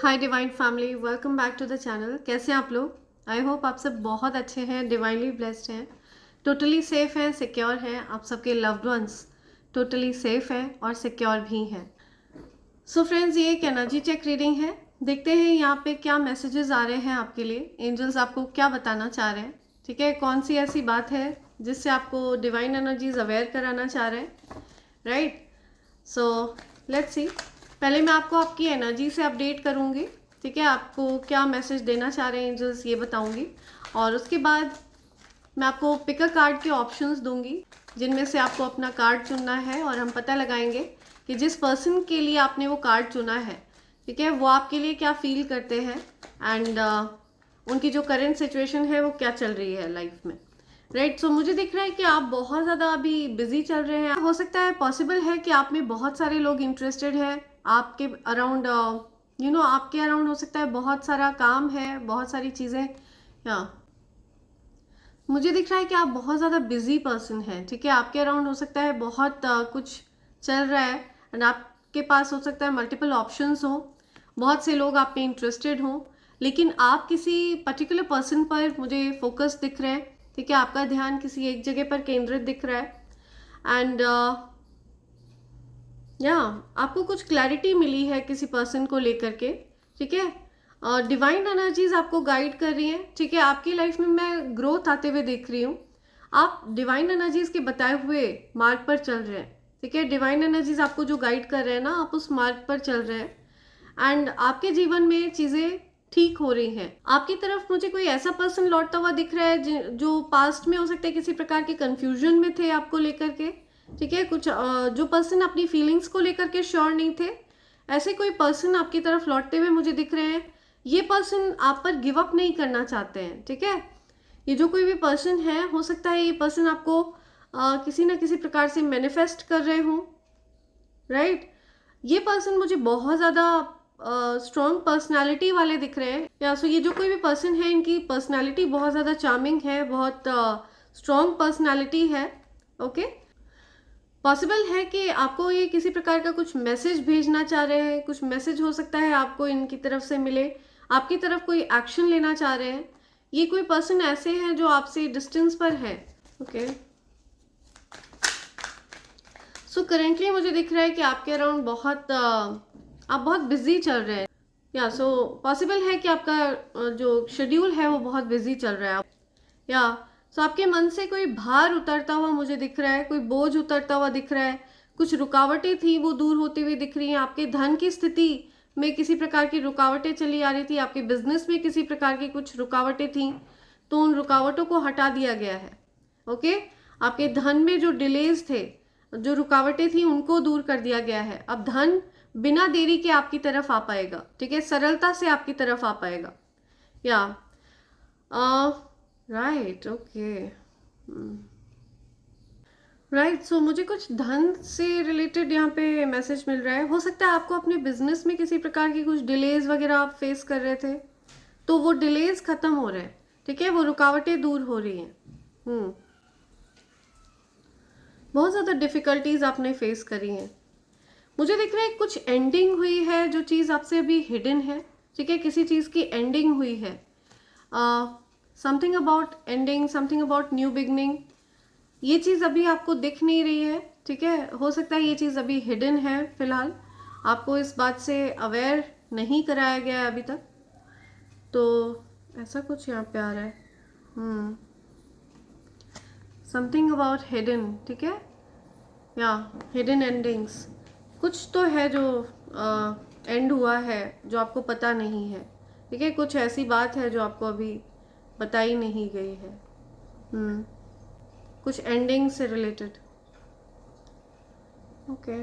Hi divine family, welcome back to the channel. कैसे हैं आप लोग? आई होप आप सब बहुत अच्छे हैं, डिवाइनली ब्लेस्ड हैं, टोटली सेफ हैं, सिक्योर हैं। आप सबके लव्ड वंस टोटली सेफ हैं और सिक्योर भी हैं। सो फ्रेंड्स, ये एक एनर्जी चेक रीडिंग है। देखते हैं यहाँ पे क्या मैसेजेस आ रहे हैं आपके लिए। एंजल्स आपको क्या बताना चाह रहे हैं, ठीक है? कौन सी ऐसी बात है जिससे आपको डिवाइन एनर्जीज अवेयर कराना चाह रहे हैं, राइट? So let's see. पहले मैं आपको आपकी एनर्जी से अपडेट करूँगी, ठीक है? आपको क्या मैसेज देना चाह रहे हैं एंजल्स ये बताऊँगी, और उसके बाद मैं आपको पिक अ कार्ड के ऑप्शंस दूंगी जिनमें से आपको अपना कार्ड चुनना है, और हम पता लगाएंगे कि जिस पर्सन के लिए आपने वो कार्ड चुना है, ठीक है, वो आपके लिए क्या फील करते हैं एंड उनकी जो करंट सिचुएशन है वो क्या चल रही है लाइफ में, राइट? सो मुझे दिख रहा है कि आप बहुत ज़्यादा अभी बिजी चल रहे हैं। हो सकता है, पॉसिबल है कि आप में बहुत सारे लोग इंटरेस्टेड है आपके अराउंड, आपके अराउंड हो सकता है बहुत सारा काम है, बहुत सारी चीज़ें। या मुझे दिख रहा है कि आप बहुत ज़्यादा बिजी पर्सन हैं, ठीक है? आपके अराउंड हो सकता है बहुत कुछ चल रहा है, एंड आपके पास हो सकता है मल्टीपल ऑप्शंस हो, बहुत से लोग आप पे इंटरेस्टेड हों, लेकिन आप किसी पर्टिकुलर पर्सन पर मुझे फोकस दिख रहे हैं, ठीक है? आपका ध्यान किसी एक जगह पर केंद्रित दिख रहा है, एंड आपको कुछ क्लैरिटी मिली है किसी पर्सन को लेकर के, ठीक है? डिवाइन एनर्जीज आपको गाइड कर रही हैं, ठीक है? आपकी लाइफ में मैं ग्रोथ आते हुए देख रही हूँ। आप डिवाइन एनर्जीज के बताए हुए मार्ग पर चल रहे हैं, ठीक है? डिवाइन एनर्जीज आपको जो गाइड कर रहे हैं ना, आप उस मार्ग पर चल रहे हैं, एंड आपके जीवन में चीज़ें ठीक हो रही हैं। आपकी तरफ मुझे कोई ऐसा पर्सन लौटता हुआ दिख रहा है जो पास्ट में हो सकता है किसी प्रकार के कंफ्यूजन में थे आपको लेकर के, ठीक है? कुछ जो पर्सन अपनी फीलिंग्स को लेकर के श्योर नहीं थे, ऐसे कोई पर्सन आपकी तरफ लौटते हुए मुझे दिख रहे हैं। ये पर्सन आप पर गिव अप नहीं करना चाहते हैं, ठीक है? ये जो कोई भी पर्सन है, हो सकता है ये पर्सन आपको किसी ना किसी प्रकार से मैनिफेस्ट कर रहे हों, राइट? ये पर्सन मुझे बहुत ज़्यादा स्ट्रॉन्ग पर्सनालिटी वाले दिख रहे हैं। या सो ये जो कोई भी पर्सन है, इनकी पर्सनालिटी बहुत ज़्यादा चार्मिंग है, बहुत स्ट्रॉन्ग पर्सनालिटी है, ओके? पॉसिबल है कि आपको ये किसी प्रकार का कुछ मैसेज भेजना चाह रहे हैं, कुछ मैसेज हो सकता है आपको इनकी तरफ से मिले, आपकी तरफ कोई एक्शन लेना चाह रहे हैं। ये कोई पर्सन ऐसे हैं जो आपसे डिस्टेंस पर है, ओके? सो करेंटली मुझे दिख रहा है कि आपके अराउंड आप बहुत बिजी चल रहे हैं। या सो पॉसिबल है कि आपका जो शेड्यूल है वो बहुत बिजी चल रहा है। या सो आपके मन से कोई भार उतरता हुआ मुझे दिख रहा है, कोई बोझ उतरता हुआ दिख रहा है, कुछ रुकावटें थी वो दूर होती हुई दिख रही हैं। आपके धन की स्थिति में किसी प्रकार की रुकावटें चली आ रही थी, आपके बिजनेस में किसी प्रकार की कुछ रुकावटें थी, तो उन रुकावटों को हटा दिया गया है, ओके? आपके धन में जो डिलेज थे, जो रुकावटें थी, उनको दूर कर दिया गया है। अब धन बिना देरी के आपकी तरफ आ पाएगा, ठीक है? सरलता से आपकी तरफ आ पाएगा। या राइट, ओके, राइट। सो मुझे कुछ धन से रिलेटेड यहाँ पे मैसेज मिल रहा है। हो सकता है आपको अपने बिजनेस में किसी प्रकार की कुछ डिलेज वगैरह आप फेस कर रहे थे, तो वो डिलेज खत्म हो रहे हैं, ठीक है? वो रुकावटें दूर हो रही हैं। बहुत ज़्यादा डिफ़िकल्टीज आपने फेस करी हैं। मुझे दिख रहा है कुछ एंडिंग हुई है, जो चीज़ आपसे अभी हिडन है, ठीक है? किसी चीज़ की एंडिंग हुई है, something about ending, something about new beginning. ये चीज़ अभी आपको दिख नहीं रही है, ठीक है? हो सकता है ये चीज़ अभी हिडन है, फिलहाल आपको इस बात से अवेयर नहीं कराया गया है अभी तक, तो ऐसा कुछ यहाँ पे आ रहा है। समथिंग अबाउट हिडन, ठीक है? या हिडन एंडिंग्स, कुछ तो है जो एंड हुआ है जो आपको पता नहीं है, ठीक है? कुछ ऐसी बात है जो आपको अभी बताई नहीं गई है, कुछ एंडिंग से रिलेटेड, ओके?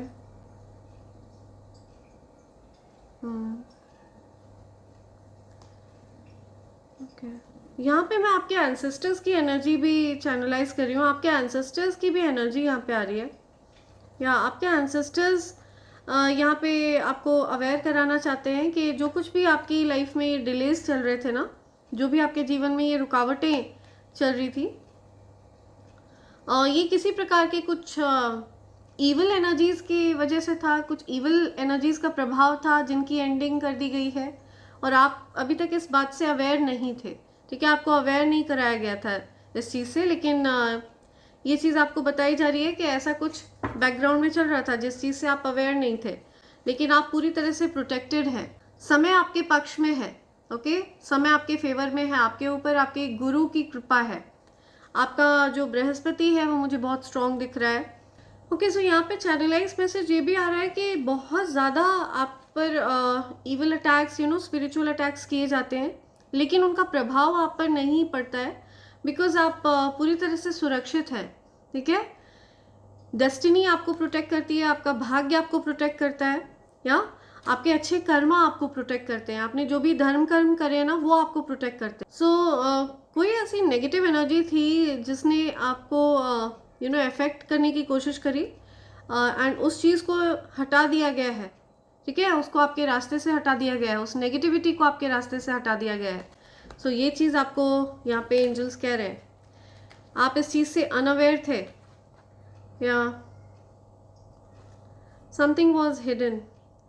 ओके, यहाँ पे मैं आपके एंसेस्टर्स की एनर्जी भी चैनलाइज कर रही हूँ। आपके एंसेस्टर्स की भी एनर्जी यहाँ पे आ रही है, या आपके एंसेस्टर्स यहाँ पे आपको अवेयर कराना चाहते हैं कि जो कुछ भी आपकी लाइफ में ये डिलेज चल रहे थे ना, जो भी आपके जीवन में ये रुकावटें चल रही थी, ये किसी प्रकार के कुछ ईविल एनर्जीज की वजह से था, कुछ ईविल एनर्जीज का प्रभाव था जिनकी एंडिंग कर दी गई है। और आप अभी तक इस बात से अवेयर नहीं थे, ठीक है, आपको अवेयर नहीं कराया गया था इस चीज़ से, लेकिन ये चीज़ आपको बताई जा रही है कि ऐसा कुछ बैकग्राउंड में चल रहा था जिस चीज़ से आप अवेयर नहीं थे, लेकिन आप पूरी तरह से प्रोटेक्टेड हैं। समय आपके पक्ष में है, ओके, समय आपके फेवर में है, आपके ऊपर आपके गुरु की कृपा है। आपका जो बृहस्पति है वो मुझे बहुत स्ट्रॉन्ग दिख रहा है। ओके, सो यहाँ पे चैनलाइज मैसेज ये भी आ रहा है कि बहुत ज़्यादा आप पर इविल अटैक्स, स्पिरिचुअल अटैक्स किए जाते हैं, लेकिन उनका प्रभाव आप पर नहीं पड़ता है, बिकॉज आप पूरी तरह से सुरक्षित हैं, ठीक है। डेस्टिनी आपको प्रोटेक्ट करती है, आपका भाग्य आपको प्रोटेक्ट करता है, या आपके अच्छे कर्म आपको प्रोटेक्ट करते हैं, आपने जो भी धर्म कर्म करे हैं ना वो आपको प्रोटेक्ट करते हैं। सो कोई ऐसी नेगेटिव एनर्जी थी जिसने आपको इफेक्ट करने की कोशिश करी, एंड उस चीज़ को हटा दिया गया है, ठीक है, उसको आपके रास्ते से हटा दिया गया है, उस नेगेटिविटी को आपके रास्ते से हटा दिया गया है। सो ये चीज़ आपको यहाँ पे एंजल्स कह रहे हैं। आप इस चीज़ से अनअवेयर थे, या something was hidden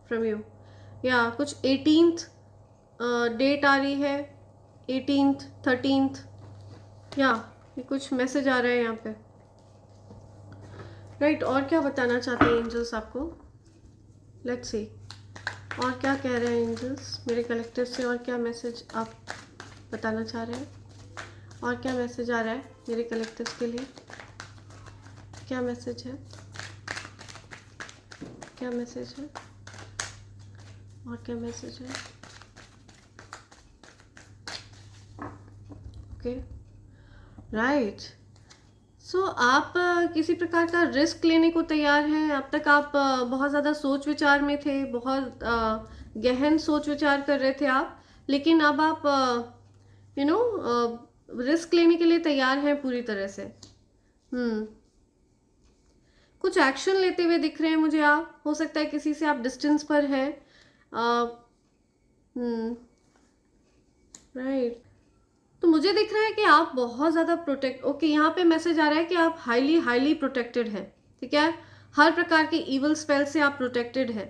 from you, या कुछ 18th डेट आ रही है, 18th 13th, या ये कुछ मैसेज आ रहा है यहाँ पे, राइट। और क्या बताना चाहते हैं एंजल्स आपको, लेट्स सी और क्या कह रहे हैं एंजल्स मेरे कलेक्टिव से, और क्या मैसेज आप बताना चाह रहे हैं, और क्या मैसेज आ रहा है मेरे कलेक्टिव के लिए, क्या मैसेज है, क्या मैसेज है, और क्या मैसेज है। Okay, right. सो आप किसी प्रकार का रिस्क लेने को तैयार हैं। अब तक आप बहुत ज़्यादा सोच विचार में थे, बहुत गहन सोच विचार कर रहे थे आप, लेकिन अब आप रिस्क लेने के लिए तैयार हैं पूरी तरह से। कुछ एक्शन लेते हुए दिख रहे हैं मुझे आप, हो सकता है किसी से आप डिस्टेंस पर हैं, राइट। तो मुझे दिख रहा है कि आप बहुत ज़्यादा ओके, यहाँ पे मैसेज आ रहा है कि आप हाईली प्रोटेक्टेड हैं, ठीक है, हर प्रकार के इवल स्पेल से आप प्रोटेक्टेड हैं।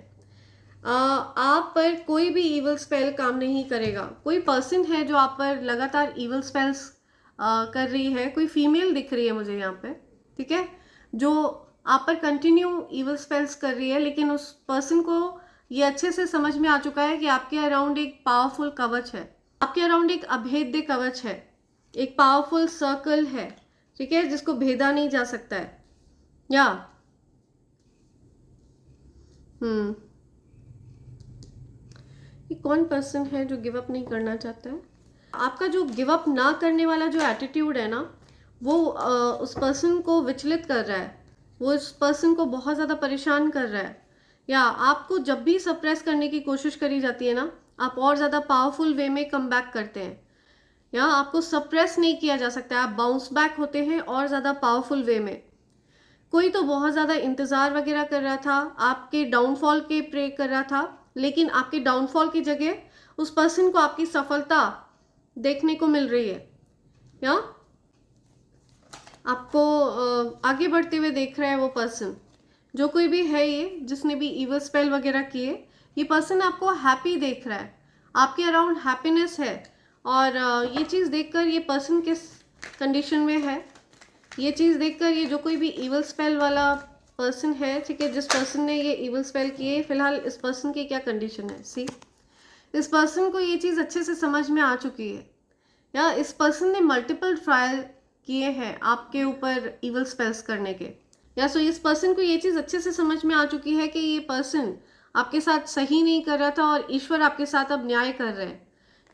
आप पर कोई भी इवल स्पेल काम नहीं करेगा। कोई पर्सन है जो आप पर लगातार इवल स्पेल्स कर रही है, कोई फीमेल दिख रही है मुझे यहाँ पे, ठीक है, जो आप पर कंटिन्यू इवल स्पेल्स कर रही है, लेकिन उस पर्सन को ये अच्छे से समझ में आ चुका है कि आपके अराउंड एक पावरफुल कवच है, आपके अराउंड एक अभेद्य कवच है, एक पावरफुल सर्कल है, ठीक है, जिसको भेदा नहीं जा सकता है। या ये कौन पर्सन है जो गिव अप नहीं करना चाहता है? आपका जो गिव अप ना करने वाला जो एटीट्यूड है ना, वो उस पर्सन को विचलित कर रहा है, वो उस पर्सन को बहुत ज़्यादा परेशान कर रहा है। या आपको जब भी सप्रेस करने की कोशिश करी जाती है ना, आप और ज़्यादा पावरफुल वे में कम बैक करते हैं, या आपको सप्रेस नहीं किया जा सकता, आप बाउंस बैक होते हैं और ज़्यादा पावरफुल वे में। कोई तो बहुत ज़्यादा इंतज़ार वगैरह कर रहा था, आपके डाउनफॉल के प्रे कर रहा था, लेकिन आपके डाउनफॉल की जगह उस पर्सन को आपकी सफलता देखने को मिल रही है, या आपको आगे बढ़ते हुए देख रहा है वो पर्सन। जो कोई भी है ये, जिसने भी इवल स्पेल वगैरह किए, ये पर्सन आपको हैप्पी देख रहा है, आपके अराउंड हैप्पीनेस है। और ये चीज़ देखकर ये पर्सन किस कंडीशन में है, ये चीज़ देखकर ये जो कोई भी इवल स्पेल वाला पर्सन है, ठीक है, जिस पर्सन ने ये इवल स्पेल किए, फिलहाल इस पर्सन की क्या कंडीशन है, सी, इस पर्सन को ये चीज़ अच्छे से समझ में आ चुकी है, या इस पर्सन ने मल्टीपल ट्रायल किए हैं आपके ऊपर इवल स्पेल्स करने के, या सो इस पर्सन को ये चीज़ अच्छे से समझ में आ चुकी है कि ये पर्सन आपके साथ सही नहीं कर रहा था और ईश्वर आपके साथ अब न्याय कर रहे हैं,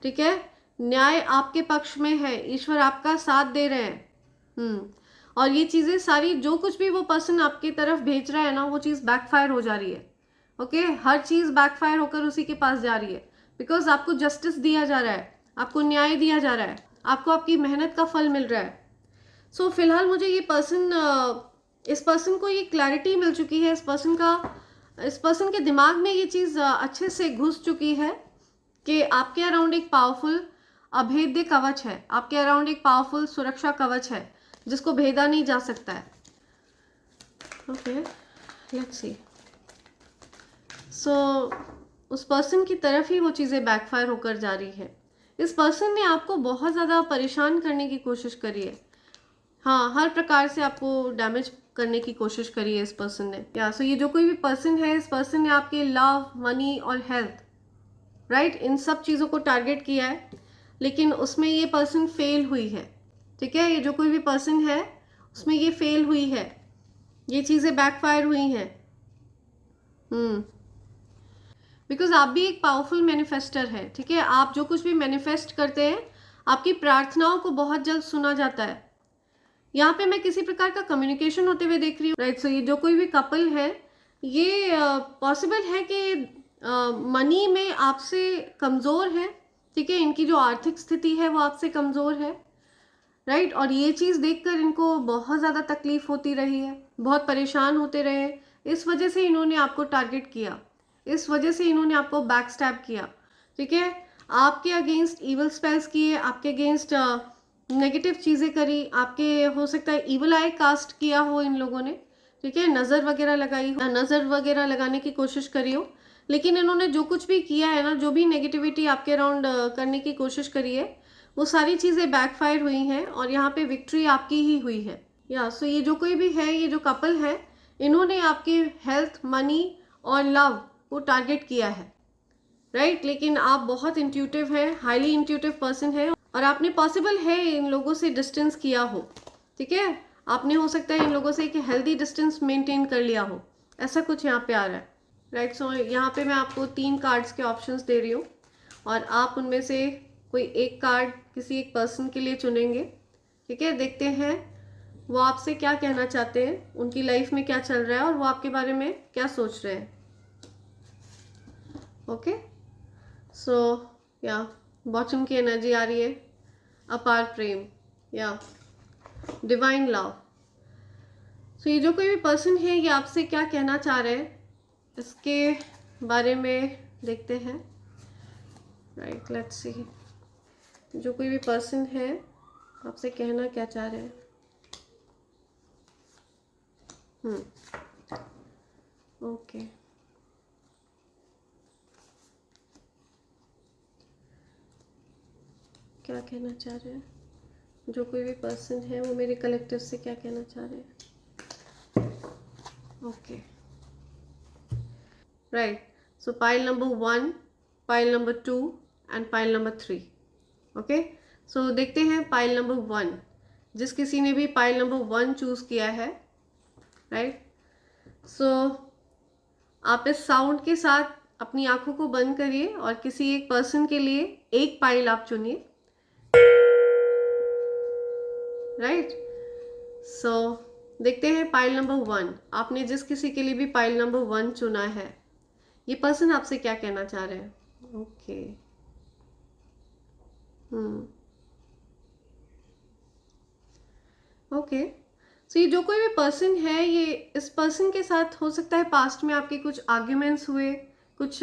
ठीक है, न्याय आपके पक्ष में है, ईश्वर आपका साथ दे रहे हैं। और ये चीज़ें सारी, जो कुछ भी वो पर्सन आपकी तरफ भेज रहा है ना, वो चीज़ बैकफायर हो जा रही है, ओके, हर चीज़ बैकफायर होकर उसी के पास जा रही है, बिकॉज आपको जस्टिस दिया जा रहा है, आपको न्याय दिया जा रहा है, आपको आपकी मेहनत का फल मिल रहा है। सो फिलहाल मुझे ये पर्सन, इस पर्सन को ये क्लैरिटी मिल चुकी है, इस पर्सन के दिमाग में ये चीज़ अच्छे से घुस चुकी है कि आपके अराउंड एक पावरफुल अभेद्य कवच है, आपके अराउंड एक पावरफुल सुरक्षा कवच है, जिसको भेदा नहीं जा सकता है। Okay, let's see. सो उस पर्सन की तरफ ही वो चीज़ें बैकफायर होकर जा रही है। इस पर्सन ने आपको बहुत ज़्यादा परेशान करने की कोशिश करी है। हाँ, हर प्रकार से आपको डैमेज करने की कोशिश करी है इस पर्सन ने। या सो ये जो कोई भी पर्सन है, इस पर्सन ने आपके लव, मनी और हेल्थ, राइट, इन सब चीज़ों को टारगेट किया है, लेकिन उसमें ये पर्सन फेल हुई है। ठीक है, ये जो कोई भी पर्सन है उसमें ये फेल हुई है, ये चीज़ें बैकफायर हुई हैं। बिकॉज आप भी एक पावरफुल मैनिफेस्टर है। ठीक है, आप जो कुछ भी मैनिफेस्ट करते हैं, आपकी प्रार्थनाओं को बहुत जल्द सुना जाता है। यहाँ पे मैं किसी प्रकार का कम्युनिकेशन होते हुए देख रही हूँ, राइट। सो ये जो कोई भी कपल है, ये पॉसिबल है कि मनी में आपसे कमज़ोर है। ठीक है, इनकी जो आर्थिक स्थिति है वो आपसे कमज़ोर है, राइट। और ये चीज़ देखकर इनको बहुत ज़्यादा तकलीफ होती रही है, बहुत परेशान होते रहे। इस वजह से इन्होंने आपको टारगेट किया, इस वजह से इन्होंने आपको बैक स्टैब किया। ठीक है, आपके अगेंस्ट इवल स्पेल्स किए, आपके अगेंस्ट नेगेटिव चीज़ें करी, आपके हो सकता है इवल आई कास्ट किया हो इन लोगों ने। ठीक है, नज़र वगैरह लगाई हो, नज़र वगैरह लगाने की कोशिश करी हो, लेकिन इन्होंने जो कुछ भी किया है ना, जो भी नेगेटिविटी आपके अराउंड करने की कोशिश करी है, वो सारी चीज़ें बैकफायर हुई हैं और यहाँ पे विक्ट्री आपकी ही हुई है। या सो ये जो कोई भी है, ये जो कपल है, इन्होंने आपकी हेल्थ, मनी और लव को टारगेट किया है, राइट। लेकिन आप बहुत इंट्यूटिव हैं, हाईली इंट्यूटिव पर्सन है, और आपने पॉसिबल है इन लोगों से डिस्टेंस किया हो। ठीक है, आपने हो सकता है इन लोगों से एक हेल्दी डिस्टेंस मेंटेन कर लिया हो, ऐसा कुछ यहाँ पे आ रहा है, राइट। सो यहाँ पे मैं आपको 3 कार्ड्स के ऑप्शंस दे रही हूँ और आप उनमें से कोई एक कार्ड किसी एक पर्सन के लिए चुनेंगे। ठीक है, देखते हैं वो आपसे क्या कहना चाहते हैं, उनकी लाइफ में क्या चल रहा है और वो आपके बारे में क्या सोच रहे हैं। ओके, सो या बॉटम की एनर्जी आ रही है अपार प्रेम या डिवाइन लव। सो ये जो कोई भी पर्सन है, ये आपसे क्या कहना चाह रहे हैं, इसके बारे में देखते हैं, राइट। लेट्स सी, जो कोई भी पर्सन है आपसे कहना क्या चाह रहे हैं। ओके, क्या कहना चाह रहे हैं जो कोई भी पर्सन है, वो मेरे कलेक्टिव से क्या कहना चाह रहे हैं। Okay, right. So pile number 1, pile number 2 and pile number 3। Okay, so देखते हैं पाइल नंबर 1। जिस किसी ने भी पाइल नंबर 1 चूज किया है, राइट। सो आप इस साउंड के साथ अपनी आंखों को बंद करिए और किसी एक पर्सन के लिए एक पाइल आप चुनिए, राइट। सो देखते हैं पाइल नंबर 1। आपने जिस किसी के लिए भी पाइल नंबर 1 चुना है, ये पर्सन आपसे क्या कहना चाह रहे हैं। Okay, okay. सो ये जो कोई भी पर्सन है, ये इस पर्सन के साथ हो सकता है पास्ट में आपके कुछ आर्ग्यूमेंट्स हुए, कुछ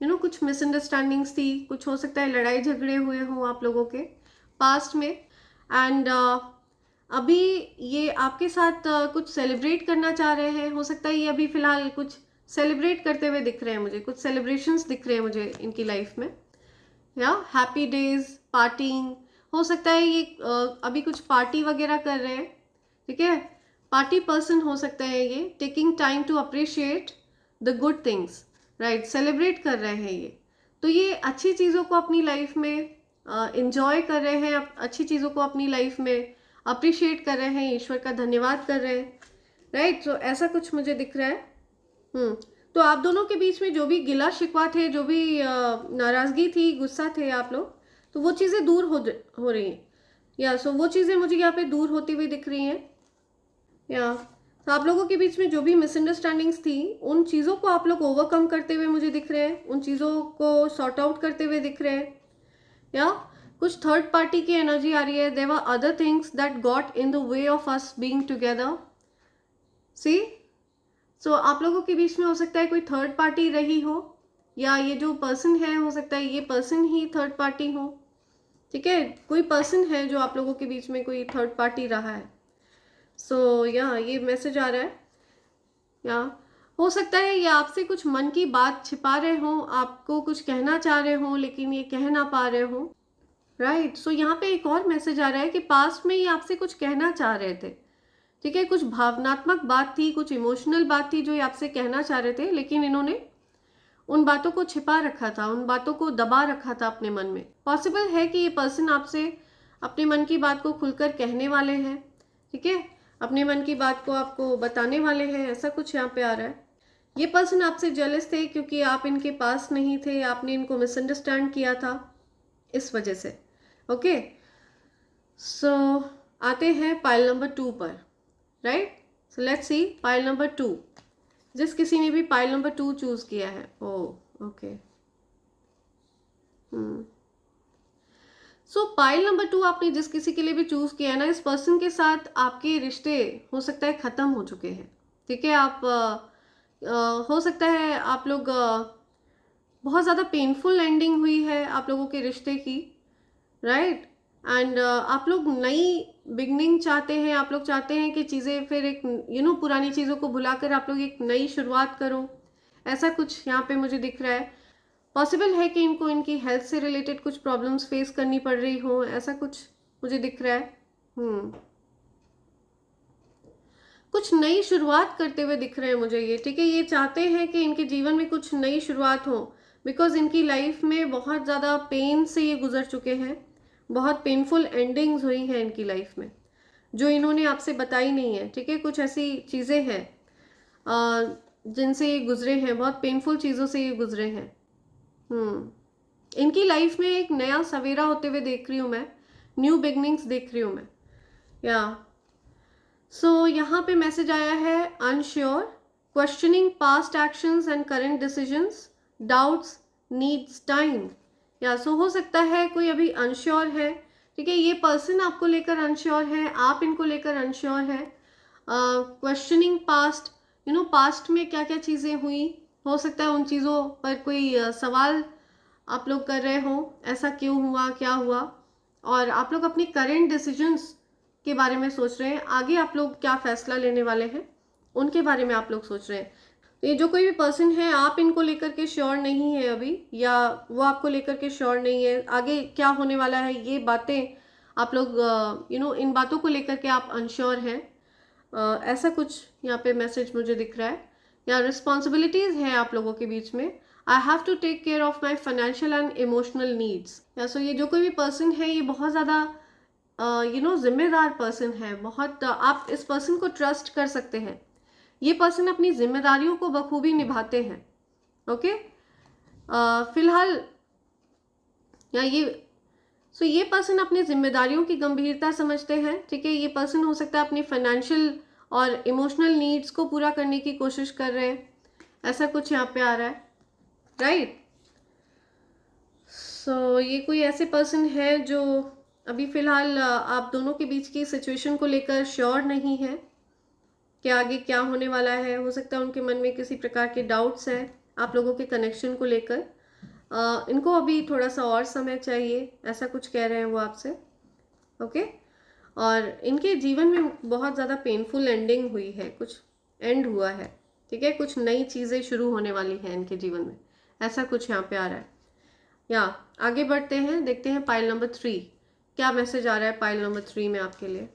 कुछ मिसअंडरस्टैंडिंग्स थी, कुछ हो सकता है लड़ाई झगड़े हुए हों आप लोगों के पास्ट में। एंड अभी ये आपके साथ कुछ सेलिब्रेट करना चाह रहे हैं। हो सकता है ये अभी फ़िलहाल कुछ सेलिब्रेट करते हुए दिख रहे हैं मुझे, कुछ सेलिब्रेशंस दिख रहे हैं मुझे इनकी लाइफ में, या हैप्पी डेज, पार्टिंग। हो सकता है ये अभी कुछ पार्टी वगैरह कर रहे हैं। ठीक है, पार्टी पर्सन हो सकता है ये, taking time to appreciate the good things, right, celebrate कर रहे हैं ये। तो ये अच्छी चीज़ों को अपनी लाइफ में इंजॉय कर रहे हैं, अच्छी चीज़ों को अपनी लाइफ में अप्रिशिएट कर रहे हैं, ईश्वर का धन्यवाद कर रहे हैं, राइट। तो ऐसा कुछ मुझे दिख रहा है। तो आप दोनों के बीच में जो भी गिला शिकवा थे, जो भी नाराज़गी थी, गुस्सा थे आप लोग, तो वो चीज़ें दूर हो रही हैं। या सो वो चीज़ें मुझे यहाँ पे दूर होती हुई दिख रही हैं। या तो आप लोगों के बीच में जो भी मिसअंडरस्टैंडिंग्स थी, उन चीज़ों को आप लोग ओवरकम करते हुए मुझे दिख रहे हैं, उन चीज़ों को सॉर्ट आउट करते हुए दिख रहे हैं। या कुछ थर्ड पार्टी की एनर्जी आ रही है। There were other things that got in the way of us being together. See, so आप लोगों के बीच में हो सकता है कोई थर्ड पार्टी रही हो, या ये जो पर्सन है हो सकता है ये पर्सन ही थर्ड पार्टी हो। ठीक है, कोई पर्सन है जो आप लोगों के बीच में कोई थर्ड पार्टी रहा है। सो या ये मैसेज आ रहा है। या हो सकता है ये आपसे कुछ मन की बात छिपा रहे हों, आपको कुछ कहना चाह रहे हों लेकिन ये कह ना पा रहे हों, राइट। सो यहाँ पे एक और मैसेज आ रहा है कि पास्ट में ये आपसे कुछ कहना चाह रहे थे, ठीक है, कुछ भावनात्मक बात थी, कुछ इमोशनल बात थी जो ये आपसे कहना चाह रहे थे, लेकिन इन्होंने उन बातों को छिपा रखा था, उन बातों को दबा रखा था अपने मन में। पॉसिबल है कि ये पर्सन आपसे अपने मन की बात को खुलकर कहने वाले हैं, ठीक है, अपने मन की बात को आपको बताने वाले हैं, ऐसा कुछ यहाँ पे आ रहा है। ये पर्सन आपसे जेलस थे क्योंकि आप इनके पास नहीं थे, आपने इनको मिसअंडरस्टैंड किया था, इस वजह से। ओके, सो आते हैं पाइल नंबर 2 पर, right. So let's see pile number 2, जिस किसी ने भी पाइल नंबर 2 चूज किया है। ओके, सो पाइल नंबर 2 आपने जिस किसी के लिए भी चूज किया है ना, इस पर्सन के साथ आपके रिश्ते हो सकता है खत्म हो चुके हैं, ठीक है। आप हो सकता है आप लोग बहुत ज़्यादा पेनफुल एंडिंग हुई है आप लोगों के रिश्ते की, राइट। एंड आप लोग नई बिगनिंग चाहते हैं, आप लोग चाहते हैं कि चीज़ें फिर एक पुरानी चीज़ों को भुलाकर आप लोग एक नई शुरुआत करो, ऐसा कुछ यहाँ पे मुझे दिख रहा है। पॉसिबल है कि इनको इनकी हेल्थ से रिलेटेड कुछ प्रॉब्लम्स फेस करनी पड़ रही हो, ऐसा कुछ मुझे दिख रहा है। कुछ नई शुरुआत करते हुए दिख रहे हैं मुझे ये, ठीक है। ये चाहते हैं कि इनके जीवन में कुछ नई शुरुआत हो, बिकॉज इनकी लाइफ में बहुत ज़्यादा पेन से ये गुजर चुके हैं, बहुत पेनफुल एंडिंग्स हुई हैं इनकी लाइफ में जो इन्होंने आपसे बताई नहीं है, ठीक है। कुछ ऐसी चीज़ें हैं जिनसे ये गुजरे हैं, बहुत पेनफुल चीज़ों से ये गुजरे हैं। इनकी लाइफ में एक नया सवेरा होते हुए देख रही हूँ मैं, न्यू बिगनिंग्स देख रही हूँ मैं, या सो यहाँ पे मैसेज आया है unsure, questioning past actions and current decisions, doubts, needs time. या सो हो सकता है कोई अभी अनश्योर है, ठीक है। ये पर्सन आपको लेकर अनश्योर है, आप इनको लेकर अनश्योर है। क्वेश्चनिंग पास्ट, पास्ट में क्या क्या चीज़ें हुई, हो सकता है उन चीज़ों पर कोई सवाल आप लोग कर रहे हो, ऐसा क्यों हुआ, क्या हुआ। और आप लोग अपनी करेंट डिसीजंस के बारे में सोच रहे हैं, आगे आप लोग क्या फैसला लेने वाले हैं उनके बारे में आप लोग सोच रहे हैं। तो ये जो कोई भी पर्सन है, आप इनको लेकर के श्योर नहीं है अभी, या वो आपको लेकर के श्योर नहीं है, आगे क्या होने वाला है ये बातें आप लोग इन बातों को लेकर के आप अनश्योर हैं, ऐसा कुछ यहाँ पे मैसेज मुझे दिख रहा है। या रिस्पॉन्सिबिलिटीज़ हैं आप लोगों के बीच में, I have to take care of my financial and emotional needs. या सो ये जो कोई भी पर्सन है ये बहुत ज़्यादा जिम्मेदार पर्सन है, बहुत आप इस पर्सन को ट्रस्ट कर सकते हैं, ये पर्सन अपनी जिम्मेदारियों को बखूबी निभाते हैं, ओके। फिलहाल या ये पर्सन अपनी जिम्मेदारियों की गंभीरता समझते हैं, ठीक है। ये पर्सन हो सकता है अपनी फाइनेंशियल और इमोशनल नीड्स को पूरा करने की कोशिश कर रहे हैं, ऐसा कुछ यहाँ पे आ रहा है, राइट। सो ये कोई ऐसे पर्सन है जो अभी फ़िलहाल आप दोनों के बीच की सिचुएशन को लेकर श्योर नहीं है कि आगे क्या होने वाला है। हो सकता है उनके मन में किसी प्रकार के डाउट्स हैं आप लोगों के कनेक्शन को लेकर, इनको अभी थोड़ा सा और समय चाहिए, ऐसा कुछ कह रहे हैं वो आपसे, ओके। और इनके जीवन में बहुत ज़्यादा पेनफुल एंडिंग हुई है, कुछ एंड हुआ है, ठीक है। कुछ नई चीज़ें शुरू होने वाली हैं इनके जीवन में, ऐसा कुछ यहाँ पे आ रहा है। या आगे बढ़ते हैं, देखते हैं पाइल नंबर 3 क्या मैसेज आ रहा है पाइल नंबर 3 में आपके लिए।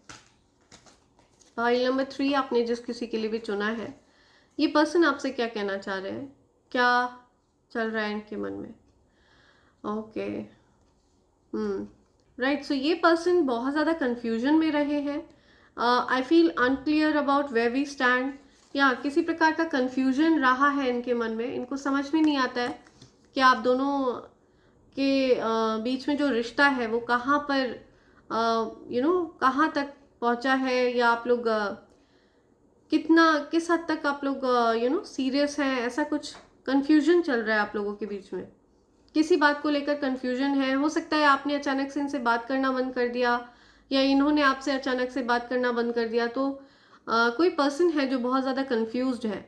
पाइल नंबर 3 आपने जिस किसी के लिए भी चुना है, ये पर्सन आपसे क्या कहना चाह रहे हैं, क्या चल रहा है इनके मन में, ओके। राइट। सो ये पर्सन बहुत ज़्यादा कन्फ्यूजन में रहे हैं, I feel unclear about where we stand, या किसी प्रकार का कन्फ्यूजन रहा है इनके मन में, इनको समझ में नहीं आता है कि आप दोनों के बीच में जो रिश्ता है वो कहाँ पर कहाँ तक पहुँचा है, या आप लोग किस हद तक आप लोग सीरियस हैं, ऐसा कुछ कन्फ्यूजन चल रहा है आप लोगों के बीच में, किसी बात को लेकर कन्फ्यूजन है। हो सकता है आपने अचानक से इनसे बात करना बंद कर दिया, या इन्होंने आपसे अचानक से बात करना बंद कर दिया। तो कोई पर्सन है जो बहुत ज़्यादा कन्फ्यूज्ड है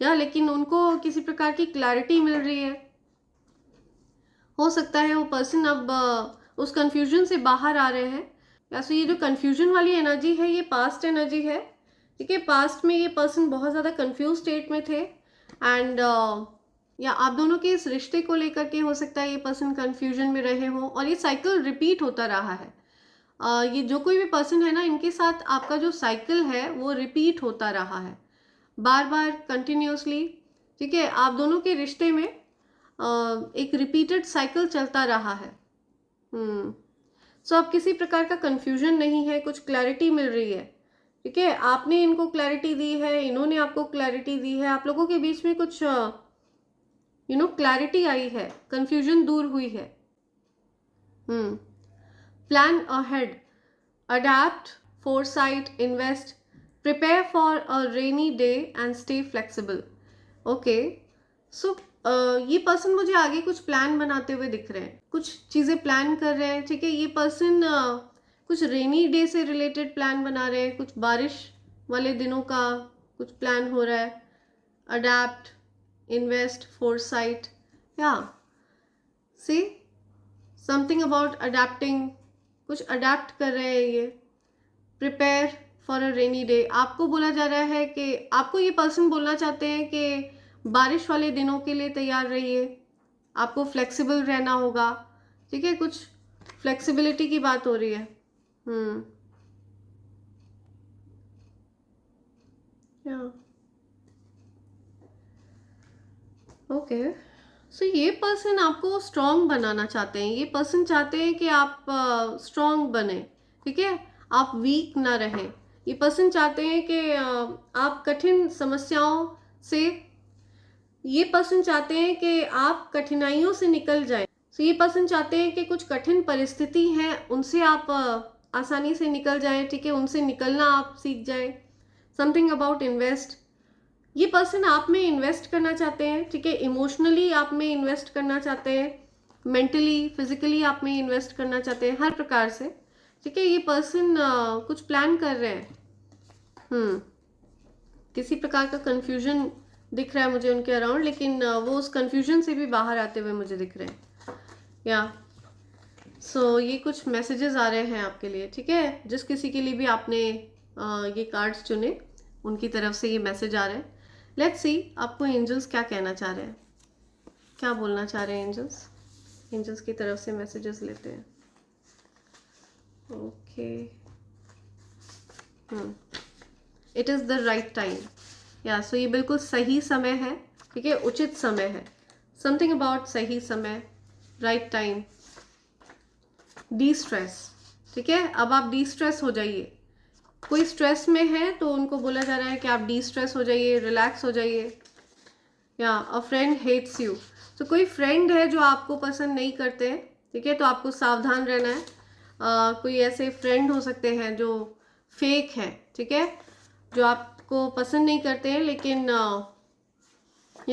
क्या, लेकिन उनको किसी प्रकार की क्लैरिटी मिल रही है। हो सकता है वो पर्सन अब उस कन्फ्यूजन से बाहर आ रहे हैं, या तो ये जो कन्फ्यूजन वाली एनर्जी है ये पास्ट एनर्जी है, ठीक है। पास्ट में ये पर्सन बहुत ज़्यादा कन्फ्यूज स्टेट में थे, एंड या आप दोनों के इस रिश्ते को लेकर के हो सकता है ये पर्सन कंफ्यूजन में रहे हो और ये साइकिल रिपीट होता रहा है। ये जो कोई भी पर्सन है ना, इनके साथ आपका जो साइकिल है वो रिपीट होता रहा है बार बार कंटिन्यूसली। ठीक है, आप दोनों के रिश्ते में एक रिपीटेड साइकिल चलता रहा है। सो अब किसी प्रकार का कंफ्यूजन नहीं है, कुछ क्लैरिटी मिल रही है। ठीक है, आपने इनको क्लैरिटी दी है, इन्होंने आपको क्लैरिटी दी है, आप लोगों के बीच में कुछ क्लैरिटी आई है, कंफ्यूजन दूर हुई है। Plan ahead, adapt, foresight, invest, prepare for a rainy day and stay flexible. Okay, so ये पर्सन मुझे आगे कुछ प्लान बनाते हुए दिख रहे हैं, कुछ चीज़ें प्लान कर रहे हैं। ठीक है, ये पर्सन कुछ रेनी डे से रिलेटेड प्लान बना रहे हैं, कुछ बारिश वाले दिनों का कुछ प्लान हो रहा है। अडैप्ट, इन्वेस्ट, फोरसाइट, या सी समथिंग अबाउट अडैप्टिंग, कुछ अडैप्ट कर रहे हैं ये। Prepare for a rainy day, आपको बोला जा रहा है कि आपको ये पर्सन बोलना चाहते हैं कि बारिश वाले दिनों के लिए तैयार रहिए, आपको फ्लेक्सिबल रहना होगा। ठीक है, कुछ फ्लेक्सिबिलिटी की बात हो रही है। ओके, सो ये पर्सन आपको स्ट्रॉन्ग बनाना चाहते हैं। ये पर्सन चाहते हैं कि आप स्ट्रॉन्ग बने। ठीक है, आप वीक ना रहें। ये पर्सन चाहते हैं कि आप कठिन समस्याओं से, ये पर्सन चाहते हैं कि आप कठिनाइयों से निकल जाएं। तो ये पर्सन चाहते हैं कि कुछ कठिन परिस्थिति हैं उनसे आप आसानी से निकल जाएं। ठीक है, उनसे निकलना आप सीख जाएं। समथिंग अबाउट इन्वेस्ट, ये पर्सन आप में इन्वेस्ट करना चाहते हैं। ठीक है, इमोशनली आप में इन्वेस्ट करना चाहते हैं, मेंटली, फिजिकली आप में इन्वेस्ट करना चाहते हैं, हर प्रकार से। ठीक है, ये पर्सन कुछ प्लान कर रहे हैं। किसी प्रकार का कंफ्यूजन दिख रहा है मुझे उनके अराउंड, लेकिन वो उस कंफ्यूजन से भी बाहर आते हुए मुझे दिख रहे हैं। या सो ये कुछ मैसेजेस आ रहे हैं आपके लिए। ठीक है, जिस किसी के लिए भी आपने ये कार्ड्स चुने, उनकी तरफ से ये मैसेज आ रहे हैं। लेट्स सी आपको एंजल्स क्या कहना चाह रहे हैं, क्या बोलना चाह रहे हैं एंजल्स। एंजल्स की तरफ से मैसेजेस लेते हैं। Okay, it is the right time. या सो ये बिल्कुल सही समय है। ठीक है, उचित समय है। समथिंग अबाउट सही समय, राइट टाइम। डी स्ट्रेस, ठीक है, अब आप डी स्ट्रेस हो जाइए। कोई स्ट्रेस में है तो उनको बोला जा रहा है कि आप डी स्ट्रेस हो जाइए, रिलैक्स हो जाइए। या अ फ्रेंड हेट्स यू, तो कोई फ्रेंड है जो आपको पसंद नहीं करते हैं। ठीक है, तो आपको सावधान रहना है। कोई ऐसे फ्रेंड हो सकते हैं जो फेक है। ठीक है, जो आपको पसंद नहीं करते हैं, लेकिन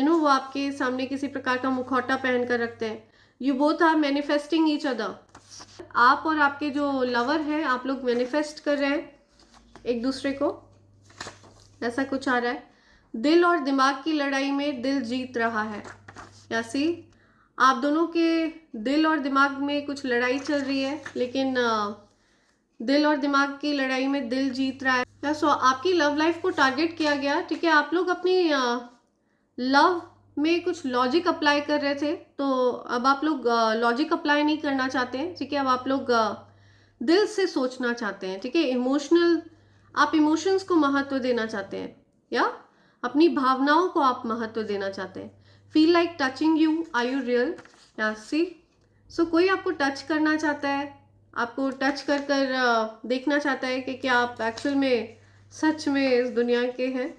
वो आपके सामने किसी प्रकार का मुखौटा पहन कर रखते हैं। You both are manifesting each other, आप और आपके जो लवर है, आप लोग मैनिफेस्ट कर रहे हैं एक दूसरे को, ऐसा कुछ आ रहा है। दिल और दिमाग की लड़ाई में दिल जीत रहा है। या सी आप दोनों के दिल और दिमाग में कुछ लड़ाई चल रही है, लेकिन दिल और दिमाग की लड़ाई में दिल जीत रहा है। या सो आपकी लव लाइफ को टारगेट किया गया। ठीक है, आप लोग अपनी लव में कुछ लॉजिक अप्लाई कर रहे थे, तो अब आप लोग लॉजिक अप्लाई नहीं करना चाहते हैं। ठीक है, अब आप लोग दिल से सोचना चाहते हैं। ठीक है, आप इमोशंस को महत्व देना चाहते हैं, या अपनी भावनाओं को आप महत्व देना चाहते हैं। Feel like touching you, are you real. या सी सो कोई आपको टच करना चाहता है, आपको टच कर देखना चाहता है कि क्या आप एक्चुअल में सच में इस दुनिया के हैं,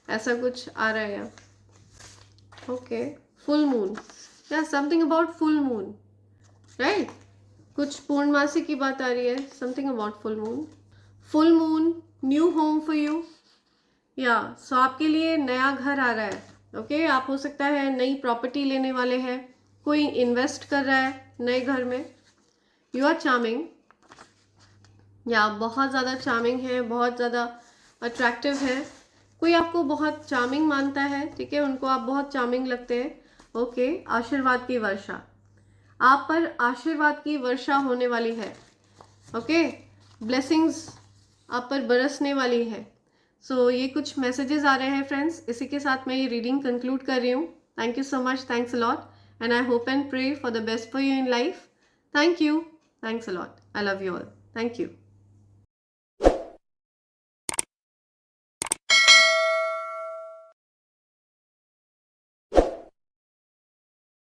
ऐसा कुछ आ रहा है। ओके, फुल मून, या something about full moon, right, कुछ पूर्णमासी की बात आ रही है। Something about full moon, new home for you. या सो आपके लिए नया घर आ रहा है। ओके, आप हो सकता है नई प्रॉपर्टी लेने वाले हैं, कोई इन्वेस्ट कर रहा है नए घर में। यू आर चार्मिंग, या बहुत ज़्यादा चार्मिंग है, बहुत ज़्यादा अट्रैक्टिव है। कोई आपको बहुत चार्मिंग मानता है। ठीक है, उनको आप बहुत चार्मिंग लगते हैं। ओके, आशीर्वाद की वर्षा, आप पर आशीर्वाद की वर्षा होने वाली है। ओके, ब्लेसिंग्स आप पर बरसने वाली है। सो ये कुछ मैसेजेस आ रहे हैं फ्रेंड्स, इसी के साथ मैं ये रीडिंग कंक्लूड कर रही हूँ। Thank you so much, thanks a lot, and I hope and pray for the best for you in life. Thank you, thanks a lot, I love you all, thank you.